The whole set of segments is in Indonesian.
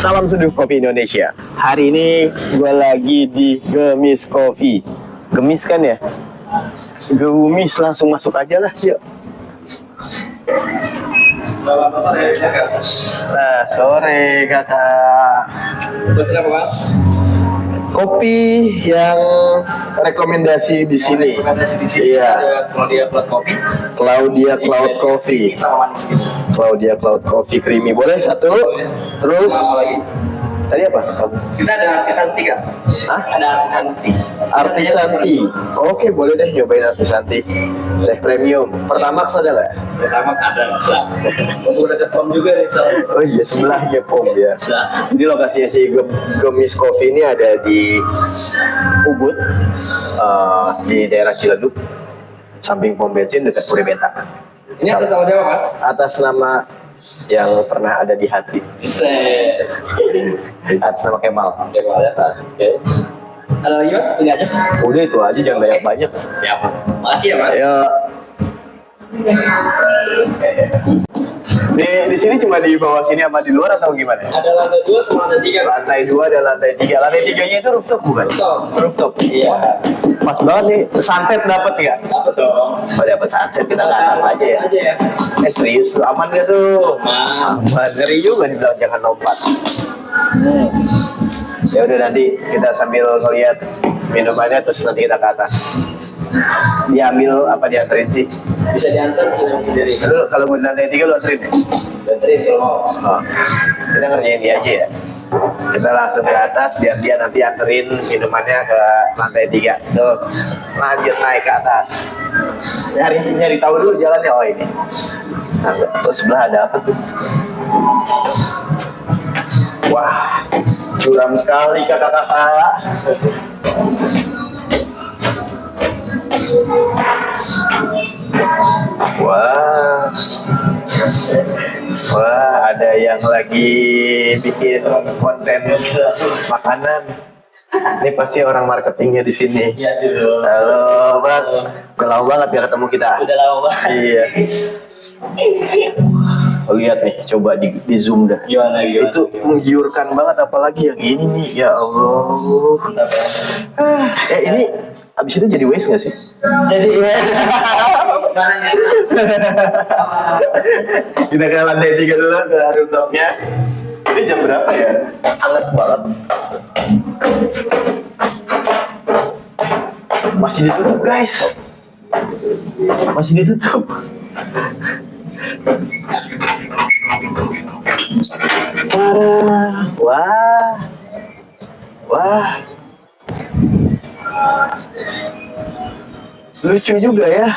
Salam seduh kopi Indonesia. Hari ini gue lagi di Gemis Coffee. Gemis kan ya? Gemis, langsung masuk aja lah, yuk. Selamat sore, silakan. Nah, sore kakak. Pesan apa, Mas? Kopi yang rekomendasi di sini. Rekomendasi di sini Iya. ada Claudia Cloud Coffee. Claudia Cloud Coffee. Sama manis gitu. Claudia Cloud Coffee creamy. Boleh satu? Terus Apa lagi? tadi apa? Kita ada artisan tea kan? Hah? Ada artisan tea. Artisan tea. Oke, boleh deh nyobain artisan tea. Teh premium. Pertamax ada nggak? Pertama ada bisa. Untuk dekat pom juga nih, Sal. Oh iya, sebelahnya POM ya. Bisa. Jadi lokasinya si Gemis Coffee ini ada di Ubud, di daerah Ciledug, samping pom bensin dekat Puri Beta. Ini atas nama siapa, Mas? Atas nama yang pernah ada di hati. Bisa. Atas nama Kemal. Oke, Mas. Oke. Ada lagi, Mas? Ini aja. Udah itu aja, jangan banyak-banyak. Siapa? Makasih ya, Mas. Ya. Di sini cuma di bawah sini sama di luar atau gimana? Ada lantai 2 sama lantai 3. Lantai 2 dan lantai 3. Lantai 3-nya itu rooftop bukan? Rooftop. Rooftop. Iya. Pas banget nih, sunset dapat nggak? Apa dong? Oh, dapat sunset, kita ke atas aja ya. Aja ya. Serius, lu aman gak tuh? Aman. Ngeri juga dibilang jangan lompat. Ya udah, nanti kita sambil ngeliat minumannya terus nanti kita ke atas. Diambil apa dianterin sih? Bisa diantar, bisa jalan sendiri. Lu kalau mau di lantai 3 lu anterin ya? Anterin kalau mau. Oh, kita ngerjain dia aja ya. Kita langsung ke atas biar dia nanti anterin minumannya ke lantai 3. So, lanjut naik ke atas. Nyari tahu dulu jalannya. Oh ini. Nah, tuh sebelah ada apa tuh? Wah, curam sekali kakak-kakak. Wah, ada yang lagi bikin konten makanan. Ini pasti orang marketingnya di sini. Iya dulu. Halo, Bang. Udah lama banget gak ketemu kita. Udah lama banget. Iya. Lihat nih, coba di zoom dah. Gimana? Itu menggiurkan banget, apalagi yang ini nih. Ya Allah. Ini abis itu jadi waste gak sih? Jadi ya. Kita ke lantai 3 dulu, ke rooftopnya. Ini jam berapa ya? Hangat banget. Masih ditutup, guys. Masih ditutup. Wah. Lucu juga ya.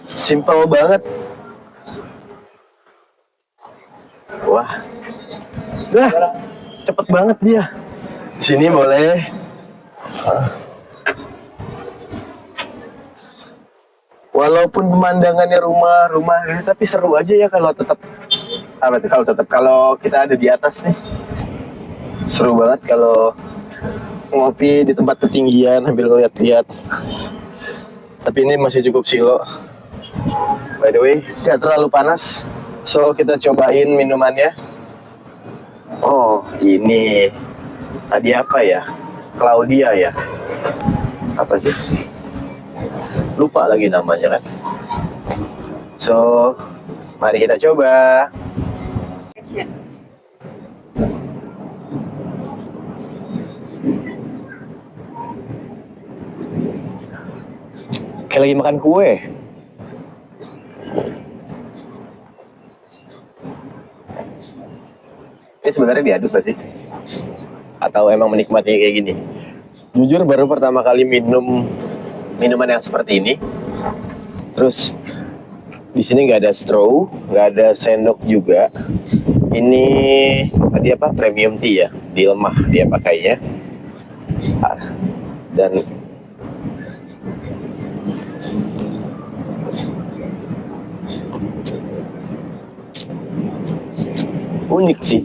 Simple banget. Wah. Cepet banget dia. Sini boleh. Walaupun pemandangannya rumah, tapi seru aja ya kalau kalau kita ada di atas nih. Seru banget kalau ngopi di tempat ketinggian sambil lihat-lihat. Tapi ini masih cukup silo. By the way, gak terlalu panas. So kita cobain minumannya. Oh, ini tadi apa ya? Claudia ya? Apa sih? Lupa lagi namanya kan. So, mari kita coba. Kayak lagi makan kue. Ini sebenarnya diaduk gak sih? Atau emang menikmati kayak gini? Jujur baru pertama kali minum minuman yang seperti ini. Terus di sini nggak ada straw, nggak ada sendok juga. Ini tadi apa? Premium tea ya, dilemah dia pakainya. Dan unik sih.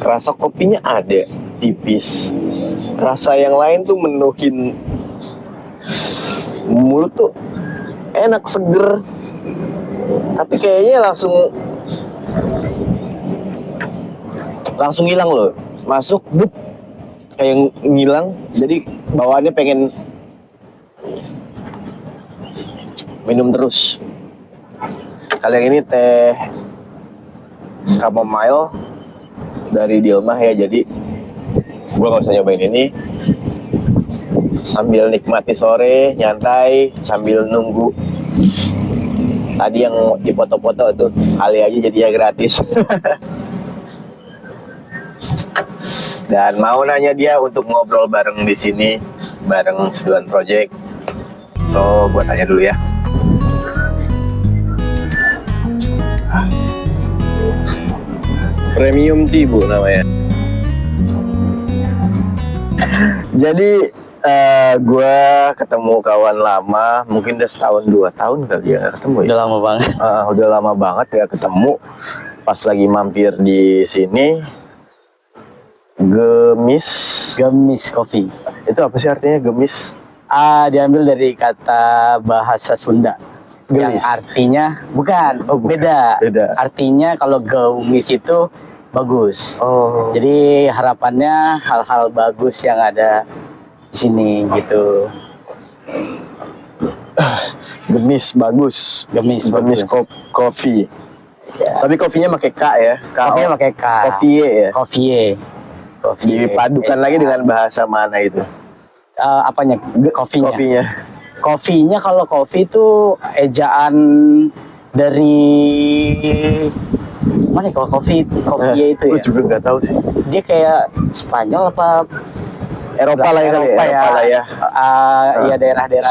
Rasa kopinya ada, tipis. Rasa yang lain tuh menuhin mulut tuh, enak, seger. Tapi kayaknya langsung langsung hilang loh. Masuk, bup, kayak ngilang. Jadi bawaannya pengen minum terus. Kali yang ini teh chamomile dari Dilmah ya. Jadi gue gak usah nyobain ini, sambil nikmati sore, nyantai, sambil nunggu tadi yang dipoto-foto tuh kali aja jadinya gratis. Dan mau nanya dia untuk ngobrol bareng di sini bareng Seduhan Project. So gue tanya dulu ya. Premium tea Bu namanya. Jadi gue ketemu kawan lama, mungkin udah setahun 2 tahun kali ya ketemu ya. Udah lama banget. Udah lama banget ya ketemu. Pas lagi mampir di sini, Gemis Coffee. Itu apa sih artinya gemis? Diambil dari kata bahasa Sunda. Gemis. Yang artinya bukan, Oh, bukan. beda. Artinya kalau gemis itu bagus. Oh. Jadi harapannya hal-hal bagus yang ada di sini gitu. Gemis bagus. Gemis bagus. Coffee. Ya. Tapi kopinya pakai K ya. Kopinya pakai K. Coffee ya. Coffee. Dipadukan lagi dengan bahasa mana itu? Apanya? Kopinya. Kopinya. Kalau kopi itu ejaan dari mana? Kalau kopi itu Gue ya. juga nggak tahu sih. Dia kayak Spanyol apa? Eropa lah ya kali ya. Eropa lah ya. Iya daerah-daerah.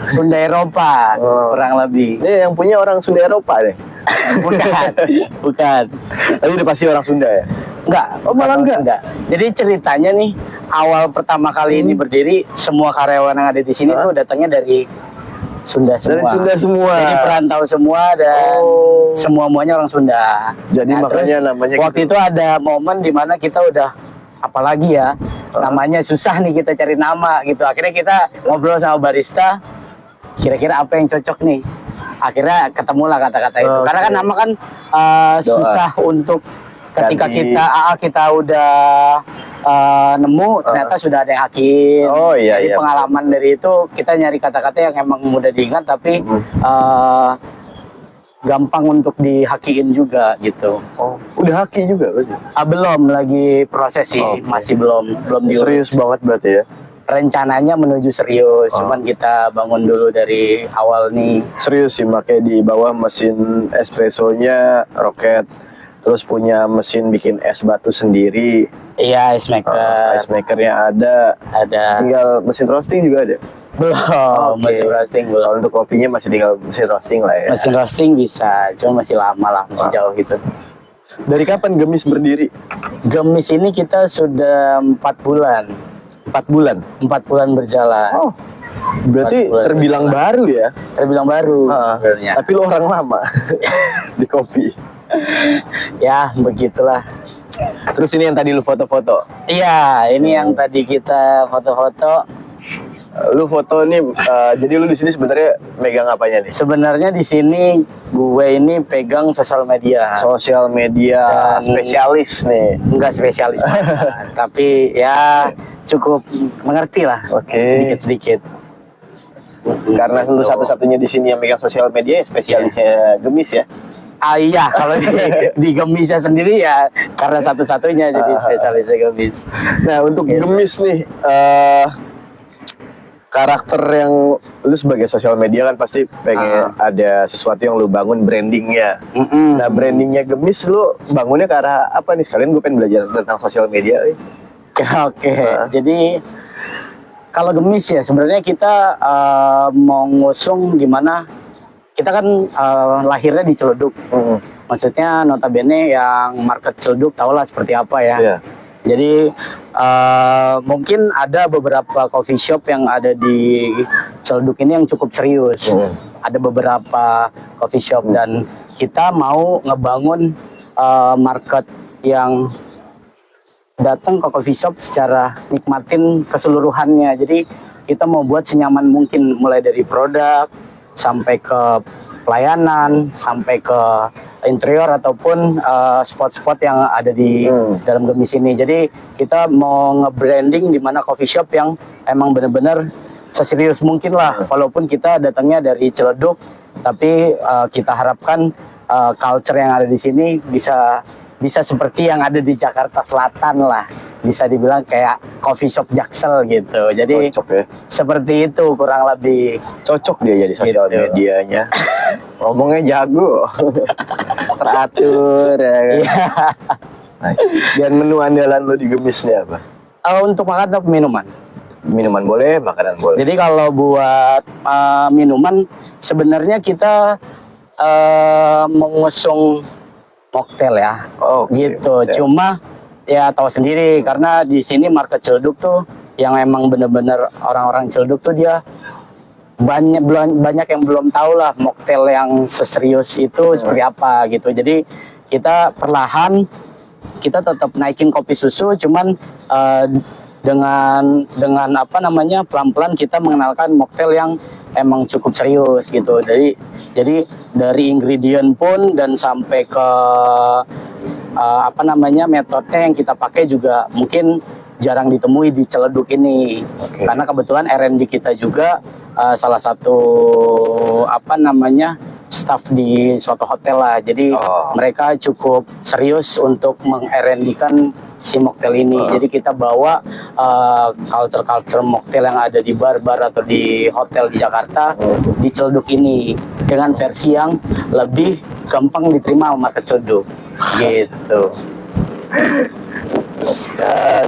Sunda Eropa. Oh. Kurang lebih. Ini yang punya orang Sunda Eropa deh. Bukan. Tapi udah pasti orang Sunda ya. Enggak. Oh, malah enggak. Jadi ceritanya nih, awal pertama kali ini berdiri, semua karyawan yang ada di sini tuh datangnya dari Sunda semua. Dari Sunda semua. Jadi perantau semua dan semua-muanya orang Sunda. Jadi makanya terus namanya waktu gitu. itu ada momen di mana kita udah apalagi ya, namanya susah nih kita cari nama gitu. Akhirnya kita ngobrol sama barista, kira-kira apa yang cocok nih. Akhirnya ketemulah kata-kata itu. Karena kan nama kan susah untuk ketika Ganti. kita udah nemu, ternyata sudah ada yang hakim. Oh, iya, Jadi iya. pengalaman dari itu kita nyari kata-kata yang emang mudah diingat tapi gampang untuk dihakiin juga gitu. Oh, udah haki juga berarti. Belum, lagi proses sih, Oke. masih belum diurus. Serius banget berarti ya. Rencananya menuju serius, cuman kita bangun dulu dari awal nih. Serius sih, makanya di bawah mesin espressonya roket. Terus punya mesin bikin es batu sendiri. Iya, ice maker. Ice makernya ada. Tinggal mesin roasting juga ada. Belum, Oke. mesin roasting belum. Kalau untuk kopinya masih tinggal mesin roasting lah ya. Mesin roasting bisa, cuma masih lama lah, masih jauh gitu. Dari kapan Gemis berdiri? Gemis ini kita sudah 4 bulan. 4 bulan. 4 bulan berjalan. Oh, berarti 4 bulan terbilang baru ya? Terbilang baru sebenarnya. Tapi lu orang lama di kopi. Ya, begitulah. Terus ini yang tadi lu foto-foto. Iya, ini yang tadi kita foto-foto. Lu foto nih, jadi lu di sini sebenarnya megang apanya nih? Sebenarnya di sini gue ini pegang sosial media. Sosial media Dan- spesialis nih. Enggak spesialis banget, tapi ya cukup mengerti lah. Oke. Sedikit-sedikit. Karena lu satu-satunya di sini yang megang sosial media, ya spesialisnya Gemis ya. Iya, kalau di Gemisnya sendiri ya karena satu-satunya jadi spesialisnya Gemis. Nah, untuk Gitu. Gemis nih, karakter yang lu sebagai sosial media kan pasti pengen ada sesuatu yang lu bangun brandingnya. Nah, brandingnya Gemis lu bangunnya ke arah apa nih? Sekalian gue pengen belajar tentang sosial media. Oke. Jadi kalau Gemis ya sebenarnya kita mau ngusung gimana? Kita kan lahirnya di Ciledug. Maksudnya notabene yang market Ciledug tau lah seperti apa ya. Iya. Jadi mungkin ada beberapa coffee shop yang ada di Ciledug ini yang cukup serius. Ada beberapa coffee shop dan kita mau ngebangun market yang datang ke coffee shop secara nikmatin keseluruhannya. Jadi kita mau buat senyaman mungkin, mulai dari produk sampai ke pelayanan, sampai ke interior ataupun spot-spot yang ada di dalam Gemis ini. Jadi kita mau nge-branding di mana coffee shop yang emang benar-benar seserius mungkin lah. Walaupun kita datangnya dari Ciledug, tapi kita harapkan culture yang ada di sini bisa seperti yang ada di Jakarta Selatan lah, bisa dibilang kayak coffee shop Jaksel gitu. Jadi Cocok ya. seperti itu kurang lebih. Cocok dia jadi sosial Gitu. medianya. Ngomongnya jago. Teratur ya kan. Iya. Dan menu andalan lu di Gemis nih apa? Untuk makan atau minuman? Minuman boleh, makanan boleh. Jadi kalau buat minuman sebenarnya kita mengusung mocktail ya. Oh, oke, gitu. mocktail. Cuma ya tahu sendiri karena di sini market Ciledug tuh yang emang bener-bener orang-orang Ciledug tuh dia banyak yang belum tahu lah mocktail yang seserius itu seperti apa gitu. Jadi kita perlahan kita tetap naikin kopi susu, cuman dengan apa namanya pelan-pelan kita mengenalkan mocktail yang emang cukup serius gitu. Jadi dari ingredient pun dan sampai ke apa namanya metodenya yang kita pakai juga mungkin jarang ditemui di Ciledug ini. Oke. Karena kebetulan R&D kita juga salah satu apa namanya staff di suatu hotel lah. Jadi mereka cukup serius untuk meng-R&D-kan si mocktail ini. Jadi kita bawa culture mocktail yang ada di bar-bar atau di hotel di Jakarta di Ciledug ini dengan versi yang lebih gampang diterima sama market Ciledug gitu.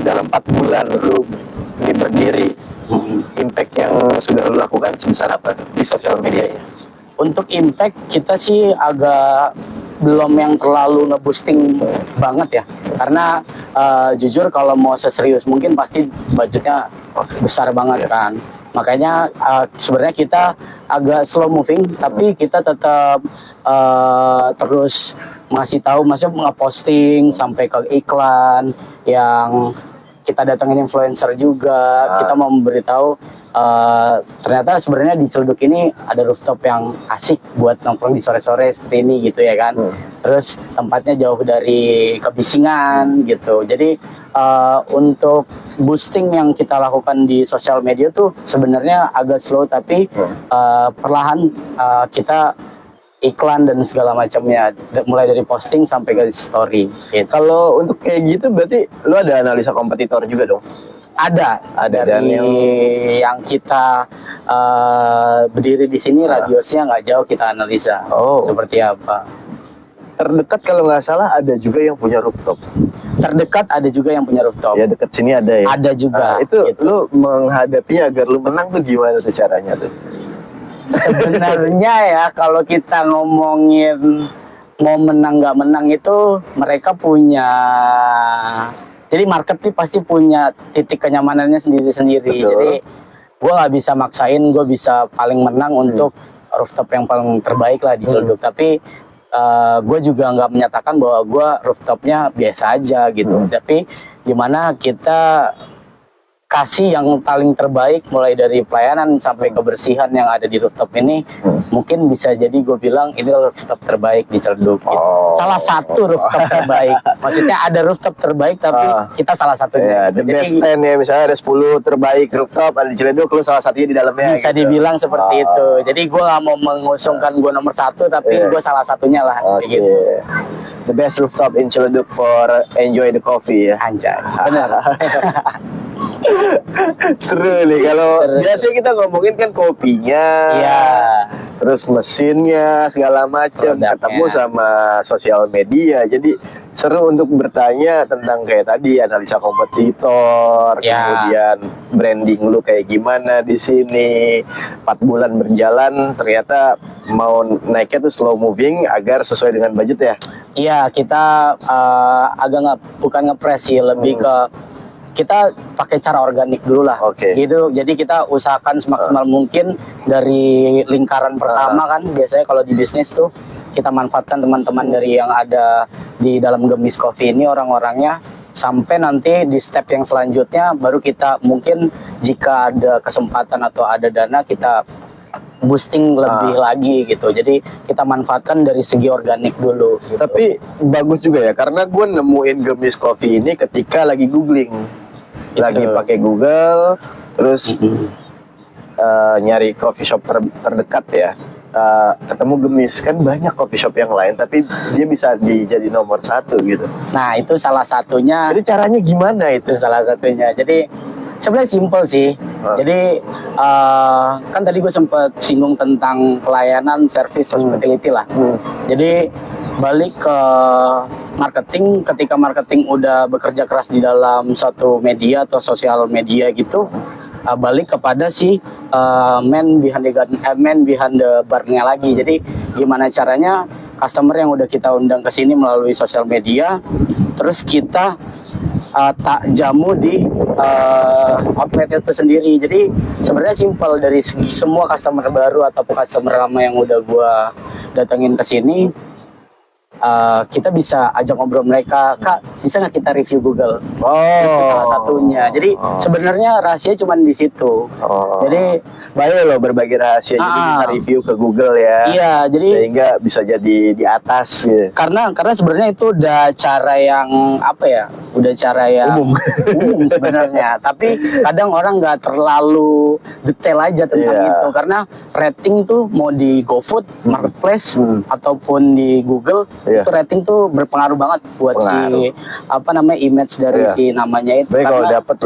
Dalam 4 bulan lu berdiri, impact yang sudah lu lakukan sebesar apa di sosial medianya? Untuk impact kita sih agak belum yang terlalu nge-boosting banget ya, karena jujur kalau mau seserius mungkin pasti budgetnya besar banget kan. Makanya sebenarnya kita agak slow moving, tapi kita tetap terus masih tahu, masih nge-posting sampai ke iklan yang kita datangin influencer juga. Kita mau memberitahu ternyata sebenarnya di Ciledug ini ada rooftop yang asik buat nongkrong di sore-sore seperti ini gitu ya kan. Terus tempatnya jauh dari kebisingan gitu. Jadi untuk boosting yang kita lakukan di sosial media tuh sebenarnya agak slow, tapi perlahan kita iklan dan segala macamnya, mulai dari posting sampai ke story gitu. Kalau untuk kayak gitu berarti lu ada analisa kompetitor juga dong? Ada Dan dari yang kita berdiri di sini radiusnya nggak jauh, kita analisa seperti apa. Terdekat kalau nggak salah ada juga yang punya rooftop. Terdekat ada juga yang punya rooftop. Ya dekat sini ada ya. Ada juga. Itu lu menghadapi agar lu menang tuh gimana tuh caranya tuh? Sebenarnya ya kalau kita ngomongin mau menang nggak menang itu mereka punya, jadi market nih pasti punya titik kenyamanannya sendiri-sendiri. Betul. Jadi gue nggak bisa maksain gue bisa paling menang untuk rooftop yang paling terbaik lah di Ciledug. Tapi gue juga nggak menyatakan bahwa gue rooftopnya biasa aja gitu. Tapi gimana kita kasih yang paling terbaik mulai dari pelayanan sampai kebersihan yang ada di rooftop ini. Mungkin bisa jadi gue bilang ini rooftop terbaik di Ciledug gitu. Salah satu rooftop terbaik. Maksudnya ada rooftop terbaik tapi kita salah satunya. The best 10 ya, misalnya ada 10 terbaik rooftop ada di Ciledug, lu salah satunya di dalamnya. Bisa gitu. dibilang seperti itu. Jadi gue nggak mau mengusungkan gue nomor 1, tapi gue salah satunya lah. Oke. Gitu. The best rooftop in Ciledug for enjoy the coffee ya. Anjay, bener. Seru nih kalau biasanya kita ngomongin kan kopinya, terus mesinnya segala macam, ketemu sama sosial media. Jadi seru untuk bertanya tentang kayak tadi analisa kompetitor, kemudian branding lu kayak gimana di sini. 4 bulan berjalan ternyata mau naiknya tuh slow moving agar sesuai dengan budget ya. Iya, kita agak bukan ngepres sih, lebih ke kita pakai cara organik dulu lah, gitu. Jadi kita usahakan semaksimal mungkin dari lingkaran pertama kan. Biasanya kalau di bisnis tuh kita manfaatkan teman-teman dari yang ada di dalam Gemis Coffee ini orang-orangnya, sampai nanti di step yang selanjutnya baru kita mungkin jika ada kesempatan atau ada dana kita boosting lebih lagi gitu. Jadi kita manfaatkan dari segi organik dulu. Gitu. Tapi bagus juga ya, karena gue nemuin Gemis Coffee ini ketika lagi googling, lagi pakai Google, terus nyari coffee shop terdekat ya. Ketemu Gemis, kan banyak coffee shop yang lain tapi dia bisa jadi nomor 1 gitu. Nah itu salah satunya. Jadi caranya gimana itu? Salah satunya. Jadi sebenarnya simple sih. Jadi kan tadi gue sempat singgung tentang pelayanan, service, hospitality lah. Jadi balik ke marketing, ketika marketing udah bekerja keras di dalam satu media atau sosial media gitu, balik kepada si man behind the bar-nya lagi. Jadi gimana caranya customer yang udah kita undang ke sini melalui sosial media, terus kita tak jamu di outlet itu sendiri. Jadi sebenarnya simpel, dari segi semua customer baru ataupun customer lama yang udah gua datengin ke sini, kita bisa ajak ngobrol mereka, Kak, bisa nggak kita review Google? Itu salah satunya. Jadi sebenarnya rahasia cuma di situ. Jadi banyak loh berbagi rahasia, jadi bisa review ke Google ya. Iya, jadi sehingga bisa jadi di atas gitu. Karena sebenarnya itu udah cara yang apa ya? Udah cara yang umum sebenarnya. Tapi kadang orang nggak terlalu detail aja tentang itu, karena rating tuh mau di GoFood, Marketplace ataupun di Google, itu rating tuh berpengaruh banget buat si image dari si namanya itu. Baik, kalau dapat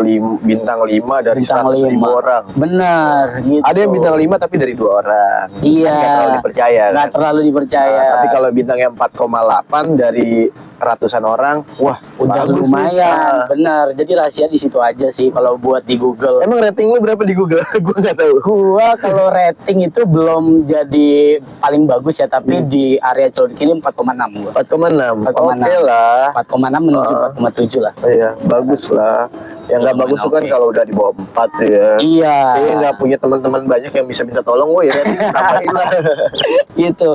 bintang 5 dari 100.000 orang. Benar gitu. Ada yang bintang 5 tapi dari 2 orang. Iya. Nggak terlalu dipercaya. Nggak terlalu dipercaya. Tapi kalau bintangnya 4,8 dari ratusan orang, wah udah lumayan. Benar. Jadi rahasia di situ aja sih kalau buat di Google. Emang rating lu berapa di Google? Gua nggak tahu. Gua kalau rating itu belum jadi paling bagus ya, tapi di area Ciledug ini 4,6 gua. 4,6. 4,6. Oke lah. 4,6 menuju 4,7 lah. Iya, bagus lah. Yang nggak bagus tuh kan kalau udah di bawah 4 ya. Iya. Kayaknya nggak punya teman-teman banyak yang bisa minta tolong, woi ya. Tambahin lah. Gitu.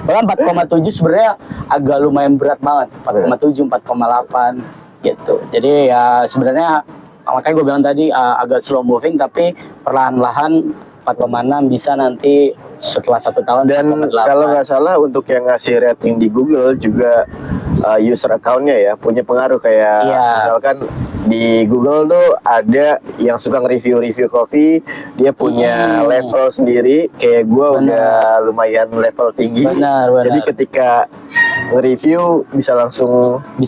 Bahkan 4,7 sebenarnya agak lumayan berat banget. 4,7, 4,8 gitu. Jadi ya sebenarnya makanya gue bilang tadi agak slow moving, tapi perlahan-lahan 4,6 bisa nanti setelah 1 tahun. Dan kalau nggak salah untuk yang ngasih rating di Google juga user account-nya ya punya pengaruh, kayak misalkan di Google tuh ada yang suka nge-review kopi, dia punya level sendiri, kayak gue udah lumayan level tinggi. Benar. Jadi ketika nge-review bisa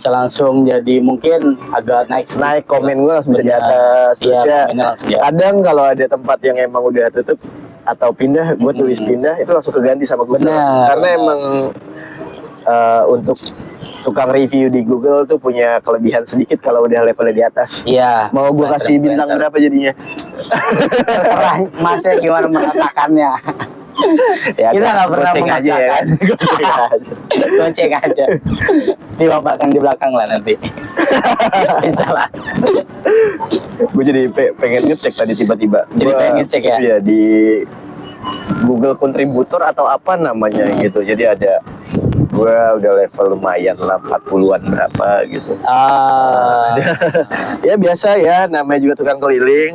langsung jadi mungkin agak naik komen gue langsung bisa di atas. Terus kadang kalau ada tempat yang emang udah tutup atau pindah, gue tulis pindah, itu langsung keganti sama Google. Karena emang untuk tukang review di Google tuh punya kelebihan sedikit kalau udah levelnya di atas. Iya. Mau gue kasih bintang berapa jadinya? Masnya gimana merasakannya? Ya, kita nggak pernah aja ya kan. Goceng aja. Dilombakan di belakang lah nanti. Bisa lah. Gue jadi pengen ngecek tadi tiba-tiba. Jadi pengen ngecek ya? Iya, di Google kontributor atau apa namanya gitu. Jadi ada gue udah level lumayan lah, 40-an berapa gitu. Ya biasa ya, namanya juga tukang keliling.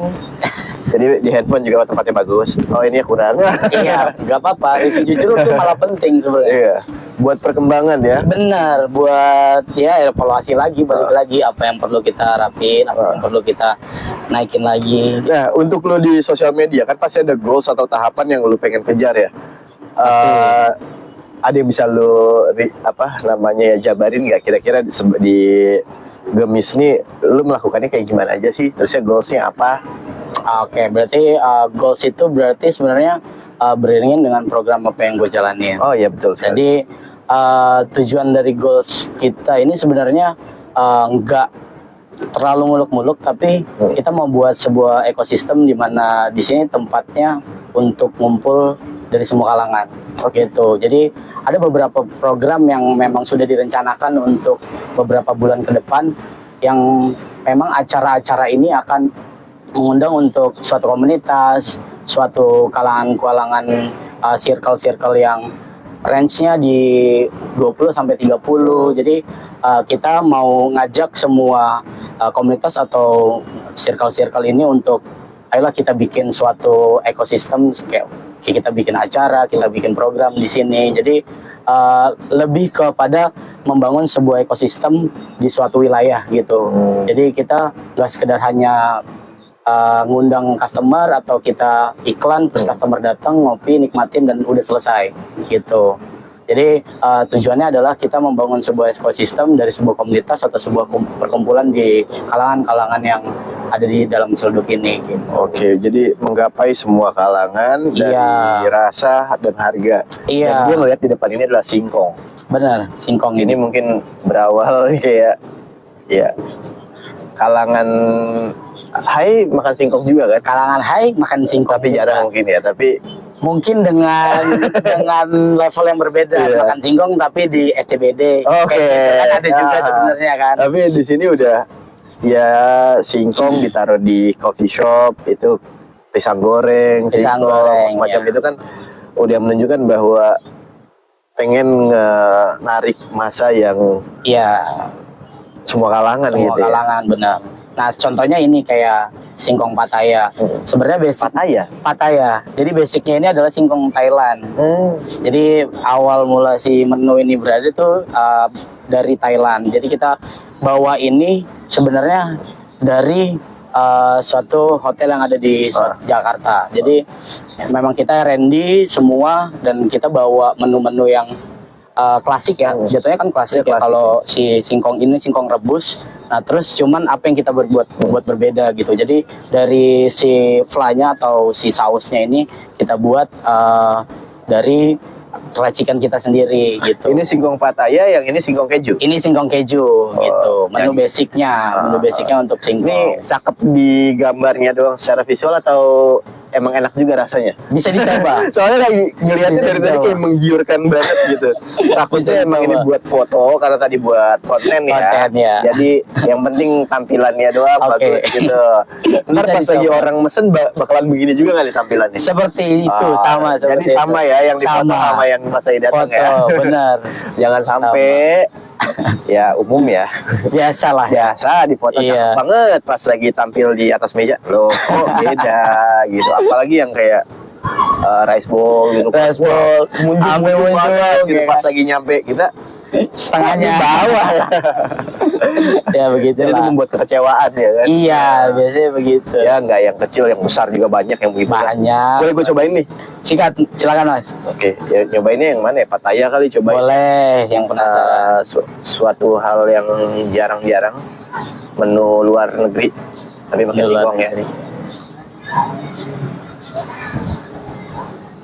Jadi di handphone juga tempatnya bagus. Oh ini ya kurang. Iya, nggak apa-apa. Review jujur itu malah penting sebenarnya. Iya. Buat perkembangan ya. Benar, buat ya evaluasi lagi, balik lagi apa yang perlu kita rapin, apa yang perlu kita naikin lagi. Nah, untuk lo di sosial media kan pasti ada goals atau tahapan yang lo pengen kejar ya. Ada yang bisa lo ya jabarin nggak kira-kira di Gemis nih lo melakukannya kayak gimana aja sih? Terusnya goalsnya apa? Oke, berarti goals itu berarti sebenarnya beriringan dengan program apa yang gue jalanin. Oh iya betul sekali. Jadi tujuan dari goals kita ini sebenarnya nggak terlalu muluk-muluk, tapi kita mau buat sebuah ekosistem di mana di sini tempatnya untuk ngumpul dari semua kalangan. Gitu. Jadi ada beberapa program yang memang sudah direncanakan untuk beberapa bulan ke depan, yang memang acara-acara ini akan mengundang untuk suatu komunitas, suatu kalangan-kalangan circle-circle yang range-nya di 20 sampai 30. Jadi kita mau ngajak semua komunitas atau circle-circle ini untuk ayolah kita bikin suatu ekosistem kayak kita bikin acara, kita bikin program di sini. Jadi lebih kepada membangun sebuah ekosistem di suatu wilayah gitu. Jadi kita nggak sekedar hanya ngundang customer atau kita iklan terus customer datang ngopi nikmatin dan udah selesai gitu. Jadi tujuannya adalah kita membangun sebuah ekosistem dari sebuah komunitas atau sebuah perkumpulan di kalangan-kalangan yang ada di dalam Ciledug ini. Gitu. Oke, jadi menggapai semua kalangan dari rasa dan harga. Iya. Dan gue ngeliat di depan ini adalah singkong. Benar, singkong Ini mungkin berawal kayak ya kalangan high makan singkong juga kan? kalangan high makan singkong. Tapi jarang mungkin ya. Tapi mungkin dengan level yang berbeda makan singkong tapi di SCBD. Oke. Kan ada juga sebenarnya kan. Tapi di sini udah ya singkong ditaruh di coffee shop itu pisang goreng, singkong semacam itu kan udah menunjukkan bahwa pengen narik masa yang semua kalangan semua gitu. kalangan benar. Nah contohnya ini kayak singkong Pattaya. Sebenarnya basic Pattaya. Jadi basicnya ini adalah singkong Thailand. Jadi awal mula si menu ini berada tuh dari Thailand. Jadi kita bawa ini sebenarnya dari suatu hotel yang ada di Jakarta. Jadi memang kita R&D semua dan kita bawa menu-menu yang klasik ya, jatuhnya kan klasik ya. Kalau si singkong ini singkong rebus, nah terus cuman apa yang kita buat berbeda gitu. Jadi dari si fly-nya atau si sausnya ini kita buat dari racikan kita sendiri gitu. Ini singkong Pattaya, yang ini singkong keju. Ini singkong keju gitu. Menu basicnya untuk singkong. Ini cakep di gambarnya doang secara visual atau emang enak juga rasanya? Bisa dicoba. Soalnya lagi ngeliatnya dari tadi kayak menggiurkan banget gitu. Takutnya emang ini buat foto karena tadi buat konten ya. Jadi yang penting tampilannya doang bagus gitu. Ntar pas lagi orang mesen bakalan begini juga nggak nih tampilannya? Seperti itu sama. Jadi sama ya yang di foto sama yang pas lagi datang ya. Benar. Jangan sampai ya umum ya. Biasa di foto cakep banget pas lagi tampil di atas meja loh kok beda gitu. Apalagi yang kayak rice bowl gitu, muncul gitu pas lagi nyampe kita setengahnya bawah ya begitu. Jadi itu membuat kekecewaan ya kan? Iya, biasanya begitu. Ya nggak yang kecil, yang besar juga banyak yang begitu. Banyak. Boleh gue cobain nih? Silakan Mas. Oke, ya, nyobainnya yang mana ya? Pattaya kali cobain. Boleh, yang penasaran. Suatu hal yang jarang-jarang menu luar negeri, tapi pakai singkong ya.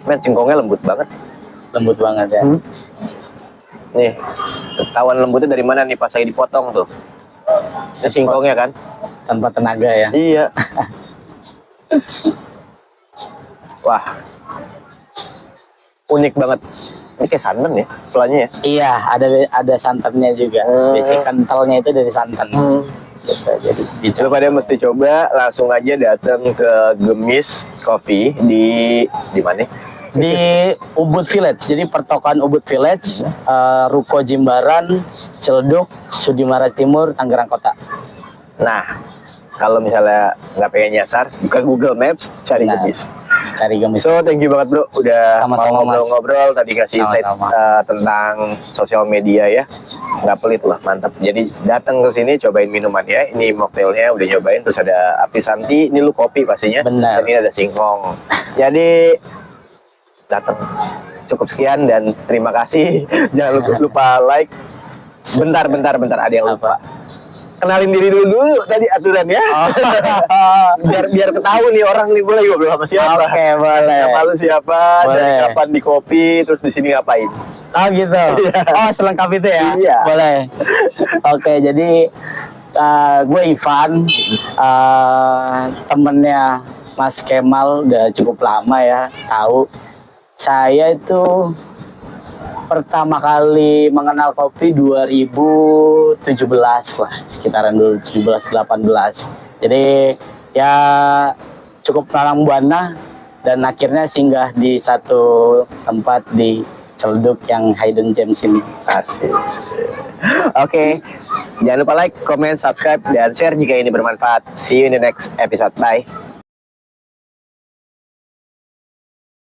Men, singkongnya lembut banget. Lembut banget ya. Nih, ketahuan lembutnya dari mana nih pas lagi dipotong tuh? Ini singkongnya kan? Tanpa tenaga ya? Iya. Wah, unik banget. Ini kayak santan ya, selanya ya? Iya, ada santannya juga. Basic kentalnya itu dari santan. Jadi lu pada mesti coba, langsung aja datang ke Gemis Coffee di mana? Di Ubud Village. Jadi pertokoan Ubud Village, Ruko Jimbaran, Ciledug, Sudimaret Timur, Tangerang Kota. Nah, kalau misalnya nggak pengen nyasar, buka Google Maps, cari Gemis. Cari Gemis. So, thank you banget bro, udah mau ngobrol-ngobrol, tadi kasih insight tentang sosial media ya. Nggak pelit loh, mantap. Jadi datang ke sini, cobain minuman ya. Ini mocktailnya udah nyobain, terus ada api santi, ini lu kopi pastinya. Benar. Dan ini ada singkong. Jadi datang. Cukup sekian dan terima kasih. Jangan lupa like. Bentar, ada yang lupa. Kenalin diri dulu tadi aturan ya. biar ketahui nih orang nih, boleh ngobrol sama siapa. Oke, boleh. Nama lu siapa, dari kapan di kopi, terus di sini ngapain. Oh gitu. Oh, selengkap itu ya. Iya. Boleh. Oke, jadi gue Ivan, temennya Mas Kemal, udah cukup lama ya tahu. Saya itu pertama kali mengenal kopi 2017 lah, sekitaran 2017-18. Jadi ya cukup malang buana dan akhirnya singgah di satu tempat di Ciledug yang Hidden Gems ini. Asik. Oke, jangan lupa like, comment, subscribe, dan share jika ini bermanfaat. See you in the next episode. Bye.